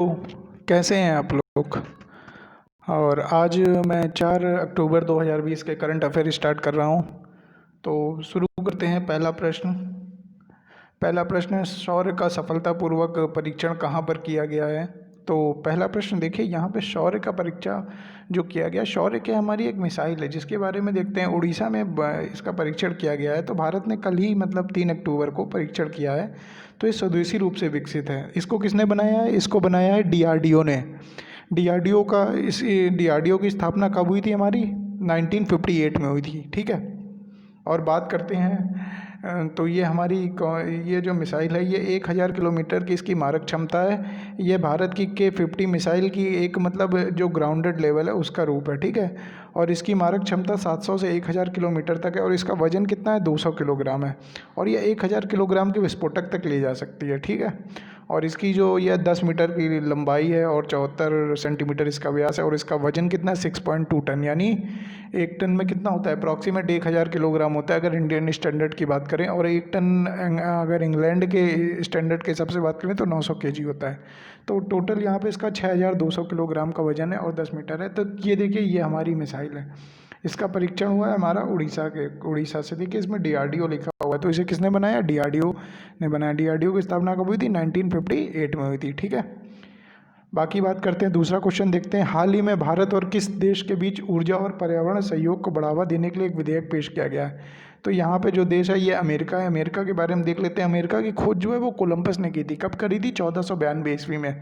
तो कैसे हैं आप लोग। और आज मैं 4 अक्टूबर 2020 के करंट अफेयर स्टार्ट कर रहा हूँ। तो शुरू करते हैं। पहला प्रश्न है, शौर्य का सफलतापूर्वक परीक्षण कहाँ पर किया गया है। तो पहला प्रश्न देखिए, यहाँ पे शौर्य का परीक्षा जो किया गया, शौर्य क्या हमारी एक मिसाइल है जिसके बारे में देखते हैं। उड़ीसा में इसका परीक्षण किया गया है। तो भारत ने कल ही मतलब 3 अक्टूबर को परीक्षण किया है। तो ये स्वदेशी रूप से विकसित है। इसको किसने बनाया है? इसको बनाया है डीआरडीओ ने। डीआरडीओ की स्थापना कब हुई थी हमारी? 1958 में हुई थी। ठीक है। और बात करते हैं तो ये जो मिसाइल है, ये 1000 किलोमीटर की इसकी मारक क्षमता है। ये भारत की K-50 मिसाइल की एक मतलब जो ग्राउंडेड लेवल है उसका रूप है। ठीक है। और इसकी मारक क्षमता 700 से 1000 किलोमीटर तक है। और इसका वजन कितना है? 200 किलोग्राम है। और ये 1000 किलोग्राम के विस्फोटक तक ले जा सकती है। ठीक है। और इसकी जो यह 10 मीटर की लंबाई है और 74 सेंटीमीटर इसका व्यास है। और इसका वजन कितना है? 6.2 टन। यानी 1 टन में कितना होता है? अप्रॉक्सीमेट 1000 किलोग्राम होता है अगर इंडियन स्टैंडर्ड की बात करें। और 1 टन अगर इंग्लैंड के स्टैंडर्ड के हिसाब से बात करें तो 900 केजी होता है। तो टोटल यहाँ पे इसका 6200 किलोग्राम का वजन है और 10 मीटर है। तो ये देखिए, ये हमारी मिसाइल है। इसका परीक्षण हुआ है हमारा उड़ीसा से। देखिए इसमें डीआरडीओ लिखा हुआ है। तो इसे किसने बनाया? डीआरडीओ ने बनाया। डीआरडीओ की स्थापना कब हुई थी? 1958 में हुई थी। ठीक है। बाकी बात करते हैं, दूसरा क्वेश्चन देखते हैं। हाल ही में भारत और किस देश के बीच ऊर्जा और पर्यावरण सहयोग को बढ़ावा देने के लिए एक विधेयक पेश किया गया है। तो यहाँ पे जो देश है ये अमेरिका है। अमेरिका के बारे में देख लेते हैं। अमेरिका की खोज जो है वो कोलंबस ने की थी। कब करी थी? 1492 ईस्वी में।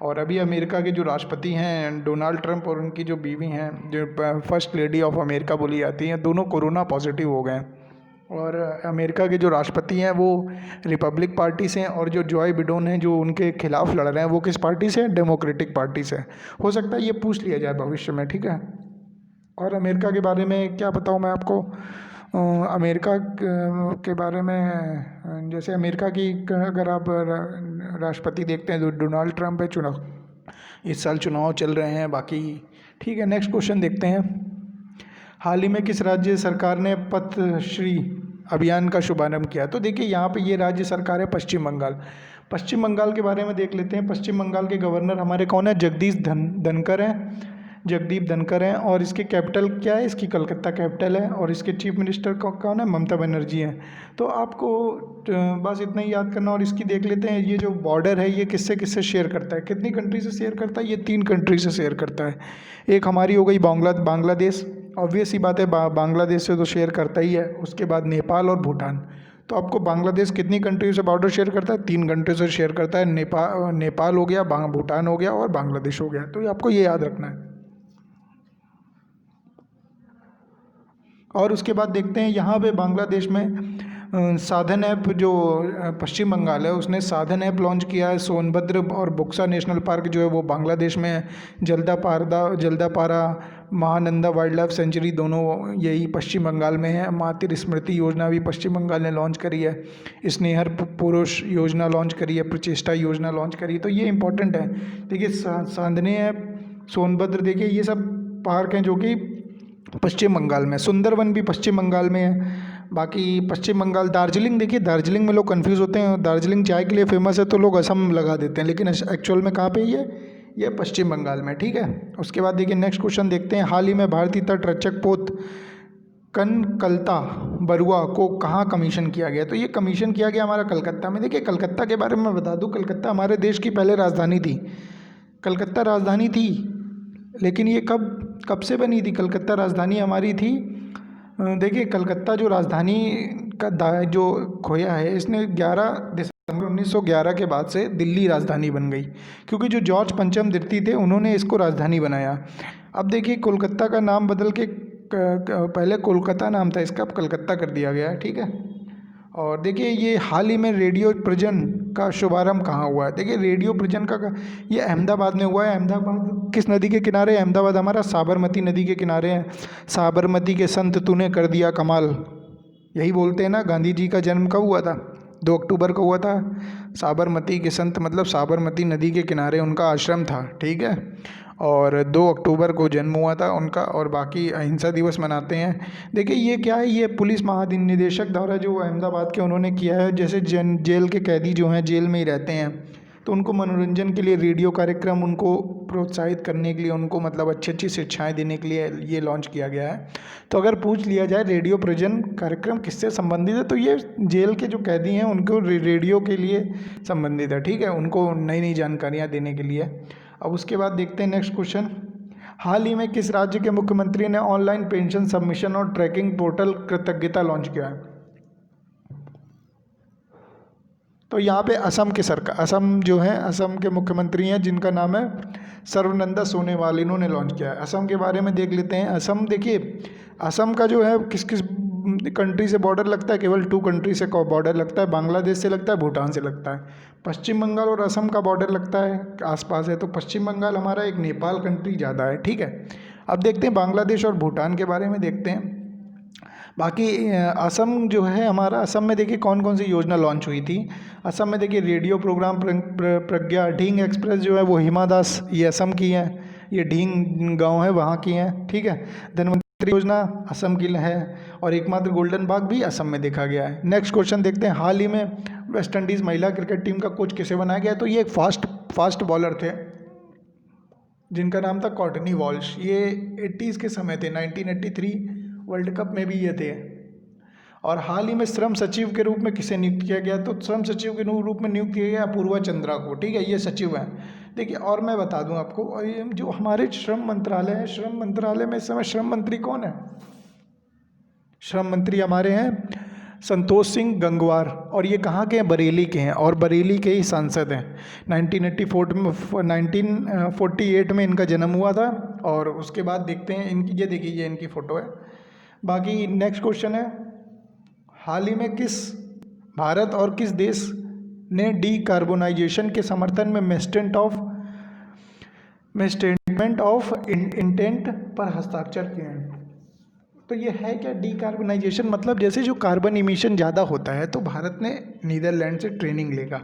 और अभी अमेरिका के जो राष्ट्रपति हैं डोनाल्ड ट्रंप, और उनकी जो बीवी हैं जो फर्स्ट लेडी ऑफ अमेरिका बोली जाती हैं, दोनों कोरोना पॉजिटिव हो गए हैं। और अमेरिका के जो राष्ट्रपति हैं वो रिपब्लिक पार्टी से हैं। और जो जॉय बिडोन हैं जो उनके खिलाफ लड़ रहे हैं वो किस पार्टी से? डेमोक्रेटिक पार्टी से। हो सकता है ये पूछ लिया जाए भविष्य में। ठीक है। और अमेरिका के बारे में क्या बताऊँ मैं आपको। अमेरिका के बारे में जैसे अमेरिका की अगर आप राष्ट्रपति देखते हैं तो डोनाल्ड ट्रंप है। इस साल चुनाव चल रहे हैं बाकी। ठीक है। नेक्स्ट क्वेश्चन देखते हैं। हाल ही में किस राज्य सरकार ने पथश्री अभियान का शुभारंभ किया? तो देखिए यहाँ पे ये राज्य सरकार है पश्चिम बंगाल। पश्चिम बंगाल के बारे में देख लेते हैं। पश्चिम बंगाल के गवर्नर हमारे कौन है? धनकर हैं। जगदीप धनकर हैं। और इसकी कैपिटल क्या है? इसकी कलकत्ता कैपिटल है। और इसके चीफ मिनिस्टर कौन है? ममता बनर्जी हैं। तो आपको बस इतना ही याद करना। और इसकी देख लेते हैं, ये जो बॉर्डर है ये किससे किससे शेयर करता है? कितनी कंट्री से शेयर करता है? ये 3 कंट्री से शेयर करता है। एक हमारी हो गई बांग्लादेश। ऑब्वियस ही बात है, बांग्लादेश से तो शेयर करता ही है। उसके बाद नेपाल और भूटान। तो आपको बांग्लादेश कितनी कंट्री से बॉर्डर शेयर करता है? 3 कंट्री से शेयर करता है। नेपाल हो गया, भूटान हो गया और बांग्लादेश हो गया। तो ये आपको ये याद रखना है। और उसके बाद देखते हैं यहाँ पे बांग्लादेश में साधन ऐप जो पश्चिम बंगाल है उसने साधन ऐप लॉन्च किया है। सोनभद्र और बुक्सा नेशनल पार्क जो है वो बांग्लादेश में है। Jaldapara Mahananda wild life sanctuary दोनों यही पश्चिम बंगाल में है। मातृ स्मृति योजना भी पश्चिम बंगाल ने लॉन्च करी है। स्नेहर पुरुष योजना लॉन्च करी है। प्रचेष्टा योजना लॉन्च करी है। तो ये इंपॉर्टेंट है। देखिए साधने ऐप, सोनभद्र, देखिए ये सब पार्क हैं जो कि पश्चिम बंगाल में। सुंदरवन भी पश्चिम बंगाल में है। बाकी पश्चिम बंगाल, दार्जिलिंग, देखिए दार्जिलिंग में लोग कंफ्यूज होते हैं। दार्जिलिंग चाय के लिए फेमस है तो लोग असम लगा देते हैं, लेकिन एक्चुअल में कहाँ पे ये पश्चिम बंगाल में। ठीक है। उसके बाद देखिए नेक्स्ट क्वेश्चन देखते हैं। हाल ही में भारतीय तटरक्षक पोत कनकलता बरुआ को कहाँ कमीशन किया गया? तो ये कमीशन किया गया हमारा कलकत्ता में। देखिए कलकत्ता के बारे में मैं बता दूँ, कलकत्ता हमारे देश की पहले राजधानी थी। कलकत्ता राजधानी थी, लेकिन ये कब से बनी थी? कलकत्ता राजधानी हमारी थी, देखिए कलकत्ता जो राजधानी का जो खोया है इसने 11 दिसंबर 1911 के बाद से दिल्ली राजधानी बन गई। क्योंकि जो जॉर्ज पंचम द्वितीय थे उन्होंने इसको राजधानी बनाया। अब देखिए कोलकाता का नाम बदल के पहले कोलकाता नाम था इसका, अब कलकत्ता कर दिया गया है। ठीक है। और देखिए ये हाल ही में रेडियो प्रजन का शुभारंभ कहाँ हुआ है? देखिए रेडियो प्रजन का ये अहमदाबाद में हुआ है। अहमदाबाद किस नदी के किनारे? अहमदाबाद हमारा साबरमती नदी के किनारे है। साबरमती के संत तूने कर दिया कमाल, यही बोलते हैं ना। गांधी जी का जन्म कब हुआ था? 2 अक्टूबर को हुआ था। साबरमती के संत मतलब साबरमती नदी के किनारे उनका आश्रम था। ठीक है। और 2 अक्टूबर को जन्म हुआ था उनका। और बाकी अहिंसा दिवस मनाते हैं। देखिए ये क्या है, ये पुलिस महानिदेशक द्वारा जो अहमदाबाद के उन्होंने किया है। जैसे जेल के कैदी जो हैं जेल में ही रहते हैं तो उनको मनोरंजन के लिए रेडियो कार्यक्रम, उनको प्रोत्साहित करने के लिए, उनको मतलब अच्छी अच्छी शिक्षाएं देने के लिए ये लॉन्च किया गया है। तो अगर पूछ लिया जाए रेडियो प्रजन कार्यक्रम किससे संबंधित है, तो ये जेल के जो कैदी हैं उनको रेडियो के लिए संबंधित है, ठीक है, उनको नई नई जानकारियाँ देने के लिए। अब उसके बाद देखते हैं नेक्स्ट क्वेश्चन, हाल ही में किस राज्य के मुख्यमंत्री ने ऑनलाइन पेंशन सबमिशन और ट्रैकिंग पोर्टल कृतज्ञता लॉन्च किया है? तो यहाँ पे असम के सरकार, असम जो है, असम के मुख्यमंत्री हैं जिनका नाम है सर्बानंद सोनोवाल, इन्होंने लॉन्च किया है। असम के बारे में देख लेते हैं। असम देखिए, असम का जो है किस किस कंट्री से बॉर्डर लगता है, केवल 2 कंट्री से बॉर्डर लगता है, बांग्लादेश से लगता है, भूटान से लगता है। पश्चिम बंगाल और असम का बॉर्डर लगता है, आसपास है, तो पश्चिम बंगाल हमारा एक नेपाल कंट्री ज़्यादा है, ठीक है। अब देखते हैं बांग्लादेश और भूटान के बारे में देखते हैं। बाकी असम जो है हमारा, असम में देखिए कौन कौन सी योजना लॉन्च हुई थी। असम में देखिए रेडियो प्रोग्राम प्रज्ञा, ढींग एक्सप्रेस जो है वो हिमा दास, ये असम की हैं, ये ढींग गांव है वहाँ की हैं, ठीक है। धनवंतरी योजना असम की है, और एकमात्र गोल्डन बाग भी असम में देखा गया है। नेक्स्ट क्वेश्चन देखते हैं, हाल ही में वेस्ट इंडीज़ महिला क्रिकेट टीम का कोच किसे बनाया गया है? तो ये एक फास्ट बॉलर थे जिनका नाम था कॉर्टनी वॉल्श। ये 80s के समय थे, 1983 वर्ल्ड कप में भी ये थे। और हाल ही में श्रम सचिव के रूप में किसे नियुक्त किया गया? तो श्रम सचिव के रूप में नियुक्त किया गया अपूर्वा चंद्रा को, ठीक है, ये सचिव हैं। देखिए, और मैं बता दूं आपको, और ये जो हमारे श्रम मंत्रालय है, श्रम मंत्रालय में इस समय श्रम मंत्री कौन है? श्रम मंत्री हमारे हैं संतोष सिंह गंगवार, और ये कहाँ के हैं? बरेली के हैं, और बरेली के ही सांसद हैं। 1948 में इनका जन्म हुआ था। और उसके बाद देखते हैं इनकी, ये देखिए ये इनकी फ़ोटो है। बाकी नेक्स्ट क्वेश्चन है, हाल ही में किस भारत और किस देश ने डीकार्बोनाइजेशन के समर्थन में स्टेटमेंट ऑफ इंटेंट पर हस्ताक्षर किए हैं? तो ये है क्या डीकार्बोनाइजेशन? मतलब जैसे जो कार्बन इमिशन ज़्यादा होता है तो भारत ने नीदरलैंड से ट्रेनिंग लेगा,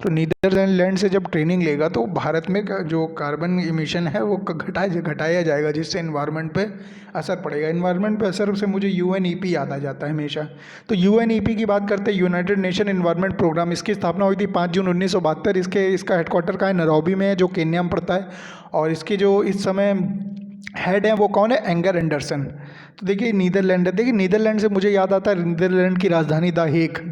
तो नीदरलैंड से जब ट्रेनिंग लेगा तो भारत में जो कार्बन इमिशन है वो घटाया जाएगा, जिससे इन्वायरमेंट पे असर पड़ेगा। इन्वायरमेंट पे असर से मुझे UNEP याद आ जाता है हमेशा। तो UNEP की बात करते हैं, यूनाइटेड नेशन इन्वायरमेंट प्रोग्राम, इसकी स्थापना हुई थी 5 जून 1972। इसका हेडक्वार्टर कहाँ है? नैरोबी में है, जो केन्या में पड़ता है। और इसके जो इस समय हेड है वो कौन है? Anger Anderson. तो देखिए नीदरलैंड है। देखिए नीदरलैंड से मुझे याद आता है नीदरलैंड की राजधानी द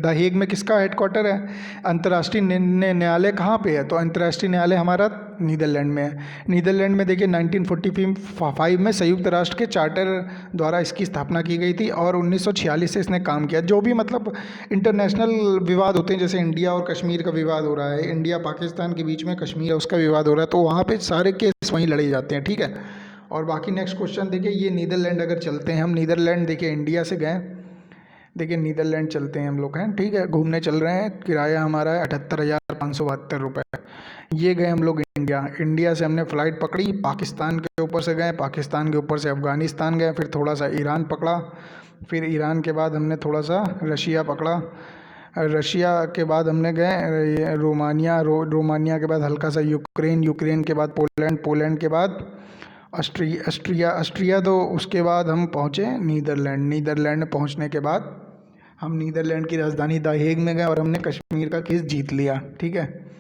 हेग में किसका हेडक्वार्टर है? अंतर्राष्ट्रीय न्यायालय कहाँ पे है? तो अंतर्राष्ट्रीय न्यायालय हमारा नीदरलैंड में है। नीदरलैंड में देखिए 1945 में संयुक्त राष्ट्र के चार्टर द्वारा इसकी स्थापना की गई थी, और 1946 से इसने काम किया। जो भी मतलब इंटरनेशनल विवाद होते हैं, जैसे इंडिया और कश्मीर का विवाद हो रहा है, इंडिया पाकिस्तान के बीच में कश्मीर है उसका विवाद हो रहा है, तो वहाँ पर सारे केस वहीं लड़े जाते हैं, ठीक है। और बाकी नेक्स्ट क्वेश्चन देखिए, ये नीदरलैंड अगर चलते हैं हम, नीदरलैंड देखिए इंडिया से गए, देखिए नीदरलैंड चलते हैं हम लोग, हैं ठीक है, घूमने चल रहे हैं, किराया हमारा है 78,572 रुपये। ये गए हम लोग इंडिया से हमने फ़्लाइट पकड़ी, पाकिस्तान के ऊपर से गए, पाकिस्तान के ऊपर से अफ़गानिस्तान गए, फिर थोड़ा सा ईरान पकड़ा, फिर ईरान के बाद हमने थोड़ा सा रशिया पकड़ा, रशिया के बाद हमने गए रोमानिया के बाद हल्का सा यूक्रेन के बाद पोलैंड के बाद ऑस्ट्रिया, तो उसके बाद हम पहुँचे नीदरलैंड में पहुँचने के बाद हम नीदरलैंड की राजधानी द हेग में गए और हमने कश्मीर का केस जीत लिया, ठीक है।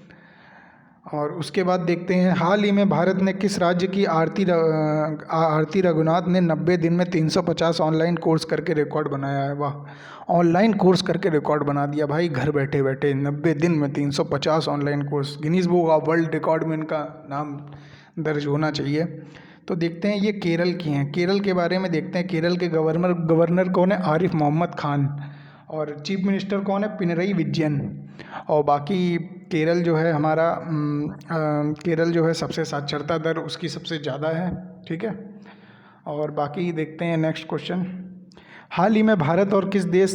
और उसके बाद देखते हैं, हाल ही में भारत ने किस राज्य की आरती रघुनाथ ने 90 दिन में 350 ऑनलाइन कोर्स करके रिकॉर्ड बनाया है? वाह, ऑनलाइन कोर्स करके रिकॉर्ड बना दिया भाई, घर बैठे बैठे 90 दिन में 350 online course. Guinness book of world record में इनका नाम दर्ज होना चाहिए। तो देखते हैं ये केरल की हैं। केरल के बारे में देखते हैं, केरल के गवर्नर कौन है? आरिफ मोहम्मद खान। और चीफ मिनिस्टर कौन है? पिनरई विजयन। और बाकी केरल जो है हमारा केरल जो है सबसे साक्षरता दर उसकी सबसे ज़्यादा है, ठीक है। और बाकी देखते हैं नेक्स्ट क्वेश्चन, हाल ही में भारत और किस देश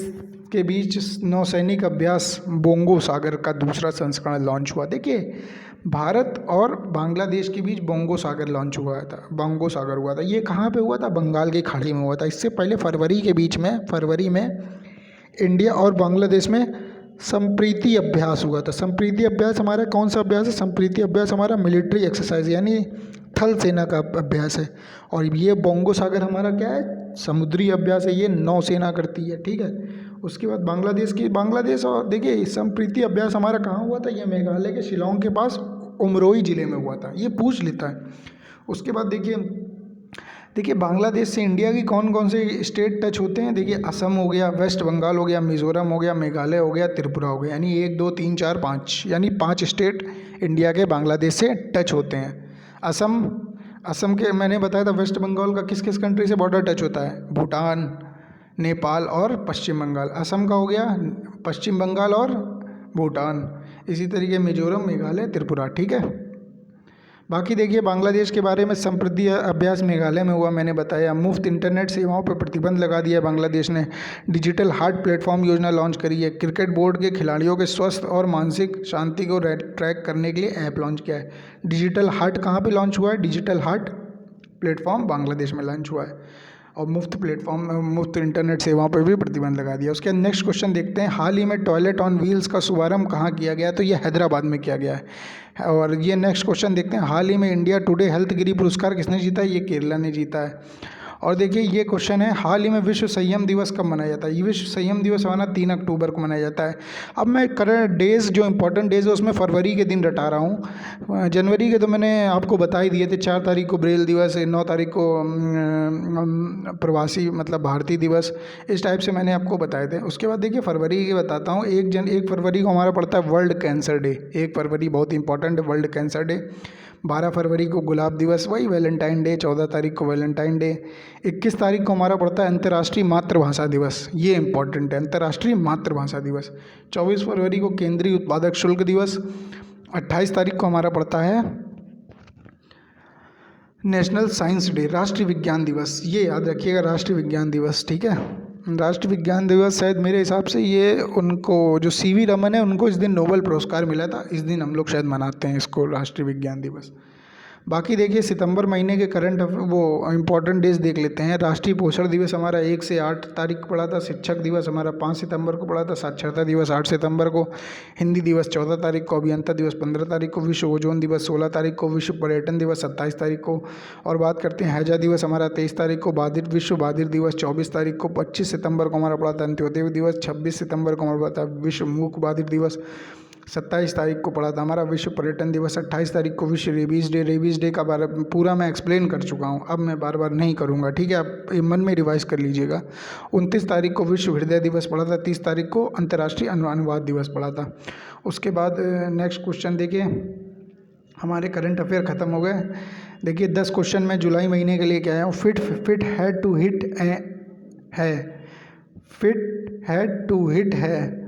के बीच नौसैनिक अभ्यास बोंगो सागर का दूसरा संस्करण लॉन्च हुआ? देखिए भारत और बांग्लादेश के बीच बोंगो सागर हुआ था। ये कहाँ पे हुआ था? बंगाल की खाड़ी में हुआ था। इससे पहले फरवरी में इंडिया और बांग्लादेश में संप्रीति अभ्यास हुआ था। संप्रीति अभ्यास हमारा कौन सा अभ्यास है? संप्रीति अभ्यास हमारा मिलिट्री एक्सरसाइज यानी थल सेना का अभ्यास है। और ये बोंगो सागर हमारा क्या है? समुद्री अभ्यास है ये नौसेना करती है, ठीक है। उसके बाद बांग्लादेश और देखिए संप्रीति अभ्यास हमारा कहाँ हुआ था, ये मेघालय के शिलांग के पास उमरोई ज़िले में हुआ था, ये पूछ लेता है। उसके बाद देखिए बांग्लादेश से इंडिया की कौन कौन से स्टेट टच होते हैं, देखिए असम हो गया, वेस्ट बंगाल हो गया, मिज़ोरम हो गया, मेघालय हो गया, त्रिपुरा हो गया, यानी 1 2 3 4 5, यानी 5 स्टेट इंडिया के बांग्लादेश से टच होते हैं। असम के मैंने बताया था, वेस्ट बंगाल का किस किस कंट्री से बॉर्डर टच होता है, भूटान, नेपाल और पश्चिम बंगाल। असम का हो गया पश्चिम बंगाल और भूटान, इसी तरीके मिज़ोरम, मेघालय, त्रिपुरा, ठीक है। बाकी देखिए बांग्लादेश के बारे में संप्रति अभ्यास मेघालय में हुआ, मैंने बताया। मुफ्त इंटरनेट सेवाओं पर प्रतिबंध लगा दिया बांग्लादेश ने। डिजिटल हार्ट प्लेटफॉर्म योजना लॉन्च करी है। क्रिकेट बोर्ड के खिलाड़ियों के स्वास्थ्य और मानसिक शांति को ट्रैक करने के लिए ऐप लॉन्च किया है। डिजिटल हार्ट कहाँ पे लॉन्च हुआ है, डिजिटल हार्ट प्लेटफॉर्म बांग्लादेश में लॉन्च हुआ है। और मुफ्त इंटरनेट सेवाओं पर भी प्रतिबंध लगा दिया। उसके नेक्स्ट क्वेश्चन देखते हैं, हाल ही में टॉयलेट ऑन व्हील्स का शुभारंभ कहाँ किया गया, तो ये हैदराबाद में किया गया है। और ये नेक्स्ट क्वेश्चन देखते हैं, हाल ही में इंडिया टुडे हेल्थगिरी पुरस्कार किसने जीता है, ये केरला ने जीता है। और देखिए ये क्वेश्चन है, हाल ही में विश्व संयम दिवस कब मनाया जाता है, ये विश्व संयम दिवस हमारा 3 अक्टूबर को मनाया जाता है। अब मैं करंट डेज जो इंपॉर्टेंट डेज है उसमें फरवरी के दिन रटा रहा हूँ। जनवरी के तो मैंने आपको बता ही दिए थे, 4 तारीख को ब्रेल दिवस, 9 तारीख को प्रवासी मतलब भारतीय दिवस, इस टाइप से मैंने आपको बताए थे। उसके बाद देखिए फरवरी के बताता हूँ, 1 फरवरी को हमारा पड़ता है वर्ल्ड कैंसर डे, 1 फरवरी बहुत इंपॉर्टेंट है वर्ल्ड कैंसर डे। 12 फरवरी को गुलाब दिवस, वही वैलेंटाइन डे, 14 तारीख को वैलेंटाइन डे। 21 तारीख को हमारा पड़ता है अंतर्राष्ट्रीय मातृभाषा दिवस, ये इंपॉर्टेंट है, अंतर्राष्ट्रीय मातृभाषा दिवस। 24 फरवरी को केंद्रीय उत्पादक शुल्क दिवस। 28 तारीख को हमारा पड़ता है नेशनल साइंस डे, राष्ट्रीय विज्ञान दिवस, ये याद रखिएगा, राष्ट्रीय विज्ञान दिवस, ठीक है। राष्ट्रीय विज्ञान दिवस शायद मेरे हिसाब से ये उनको जो सीवी रमन है उनको इस दिन नोबेल पुरस्कार मिला था, इस दिन हम लोग शायद मनाते हैं इसको, राष्ट्रीय विज्ञान दिवस। बाकी देखिए सितंबर महीने के करंट वो इम्पोर्टेंट डेज देख लेते हैं। राष्ट्रीय पोषण दिवस हमारा 1 से 8 तारीख को पड़ा था। शिक्षक दिवस हमारा 5 सितंबर को पड़ा था। साक्षरता दिवस 8 सितंबर को। हिंदी दिवस 14 तारीख को। अभियंता दिवस 15 तारीख को। विश्व ओजोन दिवस 16 तारीख को। विश्व पर्यटन दिवस 27 तारीख को। और बात करते हैं हैजा दिवस हमारा 23 तारीख को। विश्व बधिर दिवस 24 तारीख को। 25 सितंबर को हमारा पड़ा था अंत्योदय दिवस। 26 सितंबर को हमारा पड़ा था विश्व मूक बधिर दिवस। 27 तारीख को पड़ा था हमारा विश्व पर्यटन दिवस। 28 तारीख को विश्व रेबीज़ डे। रेबीज़ डे का पूरा मैं एक्सप्लेन कर चुका हूँ, अब मैं बार बार नहीं करूँगा, ठीक है, आप मन में रिवाइज कर लीजिएगा। 29 तारीख को विश्व हृदय दिवस पड़ा था। 30 तारीख को अंतर्राष्ट्रीय अनुवाद दिवस पड़ा था। उसके बाद नेक्स्ट क्वेश्चन देखिए, हमारे करंट अफेयर ख़त्म हो गए। देखिए 10 क्वेश्चन मैं जुलाई महीने के लिए क्या आया हूँ। फिट हैड टू हिट है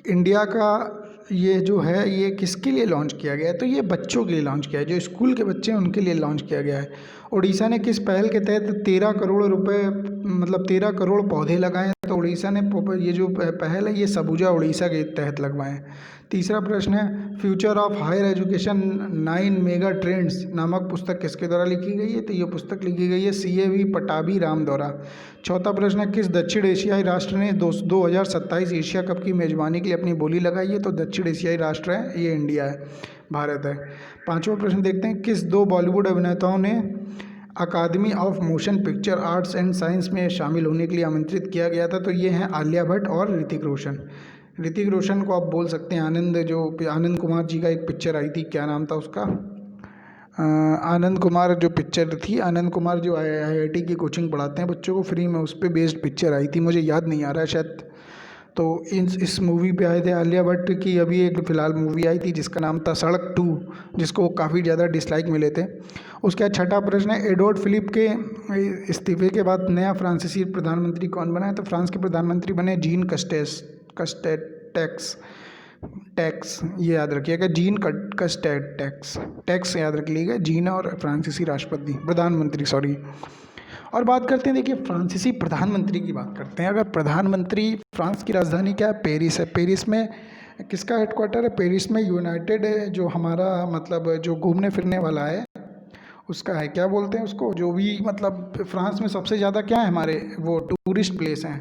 इंडिया का, ये जो है ये किसके लिए लॉन्च किया गया है, तो ये बच्चों के लिए लॉन्च किया है, जो स्कूल के बच्चे हैं उनके लिए लॉन्च किया गया है। उड़ीसा ने किस पहल के तहत 13 करोड़ रुपए मतलब 13 करोड़ पौधे लगाए हैं, तो उड़ीसा ने ये जो पहल है ये सबूजा उड़ीसा के तहत लगवाए हैं। तीसरा प्रश्न है, future of higher education 9 mega trends नामक पुस्तक किसके द्वारा लिखी गई है, तो ये पुस्तक लिखी गई है CAV पटाभी राम द्वारा। चौथा प्रश्न है, किस दक्षिण एशियाई राष्ट्र ने 2027 एशिया कप की मेजबानी के लिए अपनी बोली लगाई है, तो दक्षिण एशियाई राष्ट्र है ये इंडिया है, भारत है। पांचवा प्रश्न देखते हैं, किस 2 बॉलीवुड अभिनेताओं ने academy of motion picture arts and science में शामिल होने के लिए आमंत्रित किया गया था, तो ये हैं आलिया भट्ट और ऋतिक रोशन। ऋतिक रोशन को आप बोल सकते हैं आनंद कुमार जी का एक पिक्चर आई थी, क्या नाम था उसका, आनंद कुमार जो पिक्चर थी, आनंद कुमार जो IIT की कोचिंग पढ़ाते हैं बच्चों को फ्री में, उस पर बेस्ड पिक्चर आई थी, मुझे याद नहीं आ रहा है शायद। तो इस मूवी पे आए थे। आलिया भट्ट की अभी एक फ़िलहाल मूवी आई थी जिसका नाम था सड़क 2, जिसको काफ़ी ज़्यादा डिसलाइक मिले थे। उसके बाद छठा प्रश्न है, एडवर्ड फिलिप के इस्तीफे के बाद नया फ्रांसीसी प्रधानमंत्री कौन बना है, तो फ्रांस के प्रधानमंत्री बने जीन टैक्स, ये याद रखिएगा, जीन टैक्स याद रख लीजिएगा, जीन और फ्रांसीसी प्रधानमंत्री सॉरी। और बात करते हैं, देखिए फ्रांसीसी प्रधानमंत्री की बात करते हैं। अगर प्रधानमंत्री, फ्रांस की राजधानी क्या है, पेरिस है। पेरिस में किसका हेडक्वार्टर है, पेरिस में यूनाइटेड जो हमारा मतलब जो घूमने फिरने वाला है उसका है, क्या बोलते हैं उसको, जो भी मतलब फ्रांस में सबसे ज़्यादा क्या है हमारे वो टूरिस्ट प्लेस हैं।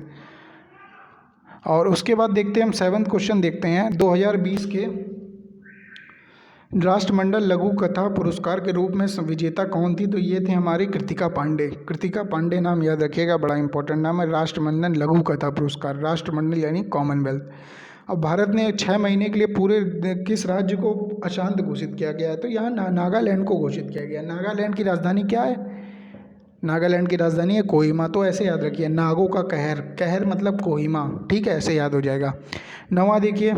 और उसके बाद देखते हैं हम 7th क्वेश्चन देखते हैं, 2020 राष्ट्रमंडल लघु कथा पुरस्कार के रूप में विजेता कौन थी? तो ये थे हमारी कृतिका पांडे। कृतिका पांडे नाम याद रखिएगा, बड़ा इंपॉर्टेंट नाम है। राष्ट्रमंडल लघु कथा पुरस्कार, राष्ट्रमंडल यानी कॉमनवेल्थ। अब भारत ने 6 महीने के लिए पूरे किस राज्य को अशांत घोषित किया गया है? तो यहाँ नागालैंड को घोषित किया गया। नागालैंड की राजधानी क्या है? नागालैंड की राजधानी है कोहिमा। तो ऐसे याद रखिए, नागों का कहर, कहर मतलब कोहिमा, ठीक है, ऐसे याद हो जाएगा। 9वां देखिए,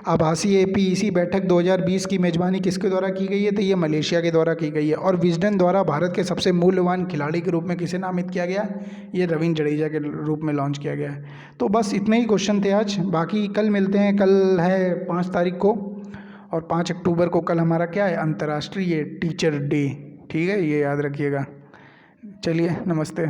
आभासी एपीईसी बैठक 2020 की मेजबानी किसके द्वारा की गई है? तो ये मलेशिया के द्वारा की गई है। और विजडन द्वारा भारत के सबसे मूल्यवान खिलाड़ी के रूप में किसे नामित किया गया? ये रविंद्र जडेजा के रूप में लॉन्च किया गया है। तो बस इतने ही क्वेश्चन थे आज, बाकी कल मिलते हैं। कल है 5 तारीख को, और 5 अक्टूबर को कल हमारा क्या है? अंतर्राष्ट्रीय टीचर डे, ठीक है, ये याद रखिएगा। चलिए, नमस्ते।